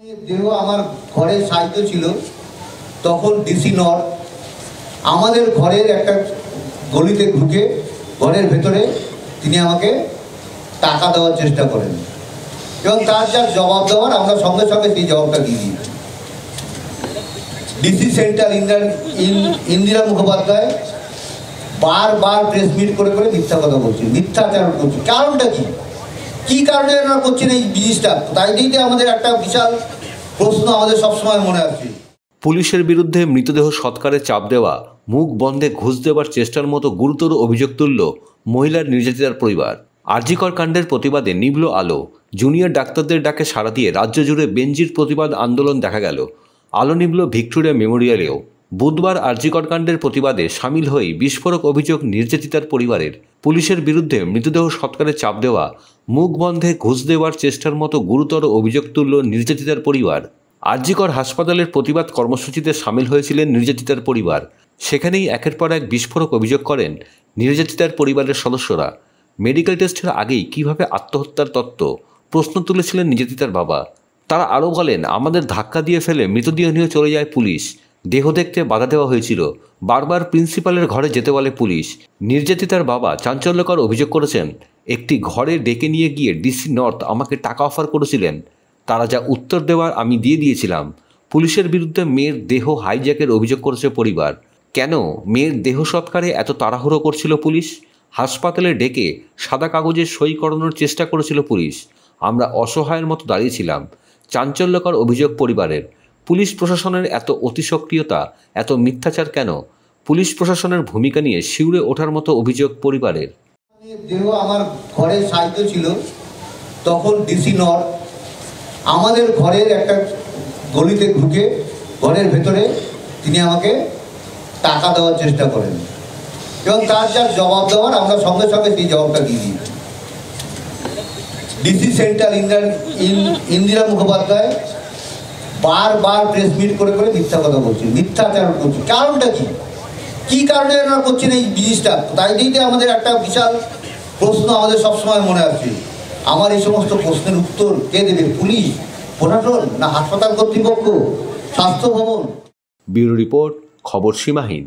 দেহ আমার ঘরে সাহিত্য ছিল, তখন ডিসি নর্থ আমাদের ঘরের একটা গলিতে ঢুকে ঘরের ভেতরে তিনি আমাকে টাকা দেওয়ার চেষ্টা করেন এবং তার যা জবাব দেওয়ার আমরা সঙ্গে সঙ্গে সেই জবাবটা দিয়ে দিই। ডিসি সেন্ট্রাল ইন্দিরা মুখোপাধ্যায় বারবার প্রেস মিট করে করে মিথ্যা কথা বলছি, মিথ্যাচারণ করছি। কারণটা কি, কি কারণে এরা করছেন এই জিনিসটা? তাই দিতে আমাদের একটা বিশাল প্রশ্ন আমাদের সবসময় মনে আছে। পুলিশের বিরুদ্ধে মৃতদেহ সৎকারে চাপ দেওয়া, মুখ বন্ধে ঘুষ দেওয়ার চেষ্টার মতো গুরুতর অভিযোগ তুলল মহিলার নির্যাতিতার পরিবার। আর.জি. কর কাণ্ডের প্রতিবাদে নিভল আলো। জুনিয়র ডাক্তারদের ডাকে সাড়া দিয়ে রাজ্য জুড়ে বেঞ্জির প্রতিবাদ আন্দোলন দেখা গেল। আলো নিভল ভিক্টোরিয়া মেমোরিয়ালেও। বুধবার আর.জি. কর কাণ্ডের প্রতিবাদে সামিল হয়ে বিস্ফোরক অভিযোগ নির্যাতিতার পরিবারের। পুলিশের বিরুদ্ধে মৃতদেহ সৎকারে চাপ দেওয়া, মুখ বন্ধে ঘুষ দেওয়ার চেষ্টার মতো গুরুতর অভিযোগ তুলল নির্যাতিতার পরিবার। আর.জি. কর হাসপাতালের প্রতিবাদ কর্মসূচিতে সামিল হয়েছিলেন নির্যাতিতার পরিবার। সেখানেই একের পর এক বিস্ফোরক অভিযোগ করেন নির্যাতিতার পরিবারের সদস্যরা। মেডিকেল টেস্টের আগেই কিভাবে আত্মহত্যার তত্ত্ব প্রশ্ন তুলেছিলেন নির্যাতিতার বাবা। তারা আরও বলেন, আমাদের ধাক্কা দিয়ে ফেলে মৃতদেহ নিয়ে চলে যায় পুলিশ। দেহ দেখতে বাধা দেওয়া হয়েছিল, বারবার প্রিন্সিপালের ঘরে যেতে বলে পুলিশ। নির্যাতিতার বাবা চাঞ্চল্যকর অভিযোগ করেছেন, একটি ঘরে ডেকে নিয়ে গিয়ে ডিসি নর্থ আমাকে টাকা অফার করেছিলেন, তারা যা উত্তর দেওয়ার আমি দিয়ে দিয়েছিলাম। পুলিশের বিরুদ্ধে মেয়ের দেহ হাইজ্যাকের অভিযোগ করেছে পরিবার। কেন মেয়ের দেহ সৎকারে এত তাড়াহুড়ো করছিল পুলিশ? হাসপাতালে ডেকে সাদা কাগজে সই করানোর চেষ্টা করেছিল পুলিশ। আমরা অসহায়ের মতো দাঁড়িয়েছিলাম। চাঞ্চল্যকর অভিযোগ পরিবারের। পুলিশ প্রশাসনের এত অতিসক্রিয়তা, এত মিথ্যাচার কেন? পুলিশ প্রশাসনের ভূমিকা নিয়ে শিউরে ওঠার মতো অভিযোগ পরিবারের। দেহ আমার ঘরে সাহিত্য ছিল, তখন ডিসি নর্থ আমাদের ঘরের একটা গলিতে ঢুকে ঘরের ভেতরে তিনি আমাকে টাকা দেওয়ার চেষ্টা করেন এবং তার যা জবাব দেওয়ার আমরা সঙ্গে সঙ্গে সেই জবাবটা দিয়ে দিই। ডিসি সেন্ট্রাল ইন্দিরা মুখোপাধ্যায় বারবার প্রেস মিট করে করে মিথ্যা কথা বলছি, মিথ্যাচারণ করছি। কারণটা কি, কি কারণে এরা করছেন এই জিনিসটা? তাই দিতে আমাদের একটা বিশাল প্রশ্ন আমাদের সবসময় মনে আছে। আমার এই সমস্ত প্রশ্নের উত্তর কে দেবে? পুলিশ প্রশাসন না হাসপাতাল কর্তৃপক্ষ, স্বাস্থ্য ভবন? ব্যুরো রিপোর্ট, খবর সীমাহীন।